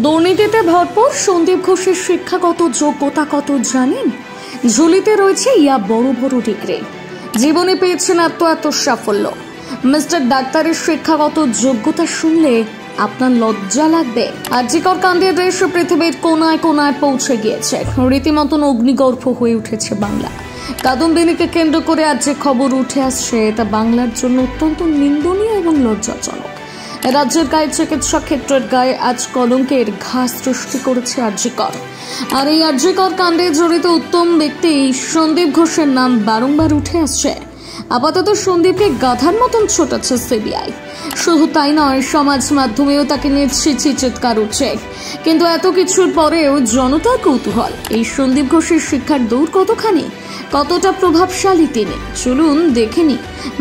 দুর্নীতিতে ভরপুর সন্দীপ ঘোষের শিক্ষাগত যোগ্যতা কত জানেন? ঝুলিতে রয়েছে ইয়া বড় বড় ডিগ্রি। জীবনে পেয়েছেন এত সাফল্য। মিস্টার ডাক্তারের শিক্ষাগত যোগ্যতা শুনলে আপনার লজ্জা লাগবে। আরজিকর কাণ্ডের দেশ পৃথিবীর কোনায় কোনায় পৌঁছে গিয়েছে। রীতিমতন অগ্নিগর্ভ হয়ে উঠেছে বাংলা। কাদম্বিনীকে কেন্দ্র করে আজ যে খবর উঠে আসছে তা বাংলার জন্য অত্যন্ত নিন্দনীয় এবং লজ্জাজনক। রাজ্যের গায়ে চিকিৎসা ক্ষেত্রের গায়ে আজ কলঙ্কের ঘা সৃষ্টি করেছে আরজিকর। আর এই আরজিকর কাণ্ডে জড়িত উত্তম ব্যক্তি সন্দীপ ঘোষের নাম বারংবার উঠে আসছে। আপাতত সন্দীপকে গাধার মতন ছোটাচ্ছে সিবিআই। শুধু তাই নয়, সমাজ মাধ্যমেও তাকে নিয়ে ছিছি চিৎকার উঠছে। কিন্তু এত কিছুর পরেও জনতার কৌতূহল, এই সন্দীপ ঘোষের শিক্ষার দৌড় কতখানি, কতটা প্রভাবশালী তিনি। চলুন দেখেনি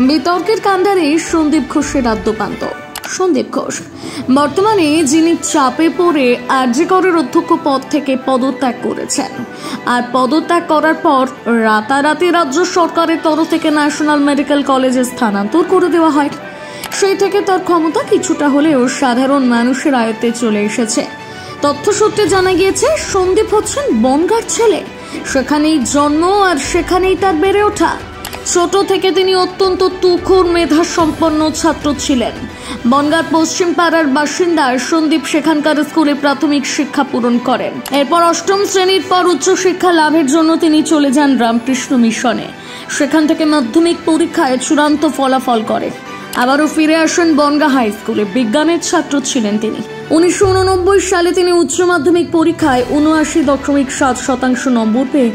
বিতর্কের কাণ্ডারে সন্দীপ ঘোষের আদ্যপান্ত। সন্দীপ ঘোষ বর্তমানে যিনি চাপে পড়ে আরজিকরের অধ্যক্ষ পদ থেকে পদত্যাগ করেছেন, আর পদত্যাগ করার পর রাতারাতি রাজ্য সরকারের তরফ থেকে ন্যাশনাল মেডিকেল কলেজে স্থানান্তর করে দেওয়া হয়। সেই থেকে তার ক্ষমতা কিছুটা হলেও সাধারণ মানুষের আয়ত্তে চলে এসেছে। তথ্যসূত্রে জানা গিয়েছে সন্দীপ হচ্ছেন বনগাঁর ছেলে। সেখানেই জন্ম আর সেখানেই তার বেড়ে ওঠা। ছোট থেকে তিনি অত্যন্ত তুখোর মেধা সম্পন্ন ছাত্র ছিলেন। বনগাঁর পশ্চিম পাড়ার বাসিন্দা সন্দীপ সেখানকার স্কুলে প্রাথমিক শিক্ষা পূরণ করেন। এরপর অষ্টম শ্রেণীর পর উচ্চশিক্ষা লাভের জন্য তিনি চলে যান রামকৃষ্ণ মিশনে। সেখান থেকে মাধ্যমিক পরীক্ষায় চূড়ান্ত ফলাফল করে আবারও ফিরে আসেন বনগাঁ হাই স্কুলে। বিজ্ঞানের ছাত্র ছিলেন তিনি। 1989 সালে তিনি উচ্চ মাধ্যমিক পরীক্ষায় 79.7% নম্বর পেয়ে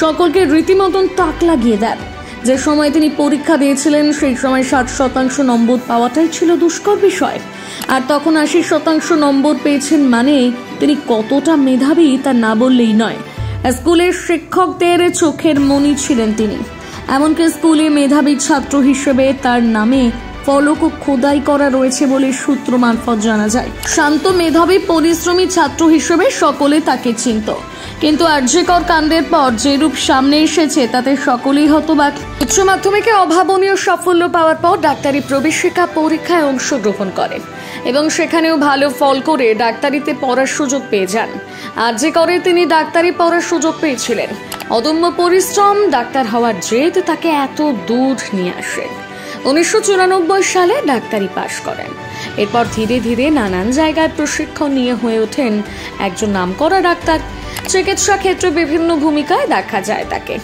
সকলকে রীতিমতন তাক লাগিয়ে দেন। যে সময় তিনি পরীক্ষা দিয়েছিলেন সেই সময় 60% নম্বর পাওয়াটাই ছিল দুষ্কর বিষয়। আর তখন 80% নম্বর পেয়েছেন মানে তিনি কতটা মেধাবী তা না বললেই নয়। স্কুলের শিক্ষকদের চোখের মণি ছিলেন তিনি। এমনকি স্কুলে মেধাবী ছাত্র হিসেবে তার নামে ফলক খোদাই করা রয়েছে বলে সূত্র মারফত জানা যায়। শান্ত মেধাবী পরিশ্রমী ছাত্র হিসেবে সকলে তাকে চিনত। কিন্তু আরজিকর কাণ্ডের পর যে রূপ সামনে এসেছে তাতে সকলেই হতবাক। উচ্চ মাধ্যমিকে অভাবনীয় সাফল্য পাওয়ার পর ডাক্তারি প্রবেশিকা পরীক্ষায় অংশগ্রহণ করেন এবং সেখানেও ভালো ফল করে ডাক্তারিতে পড়ার সুযোগ পেয়ে যান। আরজিকরে তিনি ডাক্তারি পড়ার সুযোগ পেয়েছিলেন। অদম্য পরিশ্রম, ডাক্তার হওয়ার জেদ তাকে এত দূর নিয়ে আসে। 1994 সালে ডাক্তারি পাশ করেন। এরপর ধীরে ধীরে নানান জায়গায় প্রশিক্ষণ নিয়ে হয়ে ওঠেন একজন নামকরা ডাক্তার। চিকিৎসা ক্ষেত্রে বিভিন্ন ভূমিকায় দেখা যায় তাকে।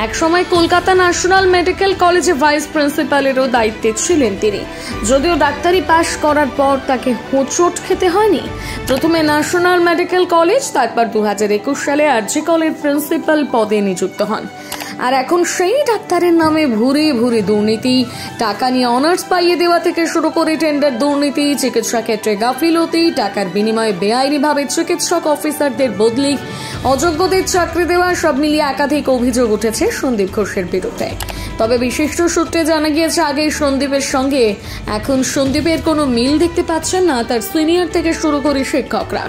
একসময় কলকাতা ন্যাশনাল মেডিকেল কলেজে ভাইস প্রিন্সিপালেরও দায়িত্বে ছিলেন তিনি। যদিও ডাক্তারি পাশ করার পর তাকে হোঁচট খেতে হয়নি। প্রথমে ন্যাশনাল মেডিকেল কলেজ, তারপর 2021 সালে আরজিকরের প্রিন্সিপাল পদে নিযুক্ত হন। আর এখন সেই ডাক্তারের নামে ভুরি ভুরি দুর্নীতি, টাকা নিয়ে অনার্স পাইয়ে দেওয়া থেকে শুরু করে টেন্ডার দুর্নীতি, চিকিৎসা ক্ষেত্রে গাফিলতি, টাকার বিনিময়ে বেআইনিভাবে চিকিৎসক অফিসারদের বদলি, অযোগ্যদের চাকরি দেওয়া, সব মিলিয়ে একাধিক অভিযোগ উঠেছে সন্দীপ ঘোষের বিরুদ্ধে। তবে বিশিষ্ট সূত্রে জানা গিয়েছে আগে সন্দীপের সঙ্গে এখন সন্দীপের কোনো মিল দেখতে পাচ্ছেন না তার সিনিয়র থেকে শুরু করে শিক্ষকরা।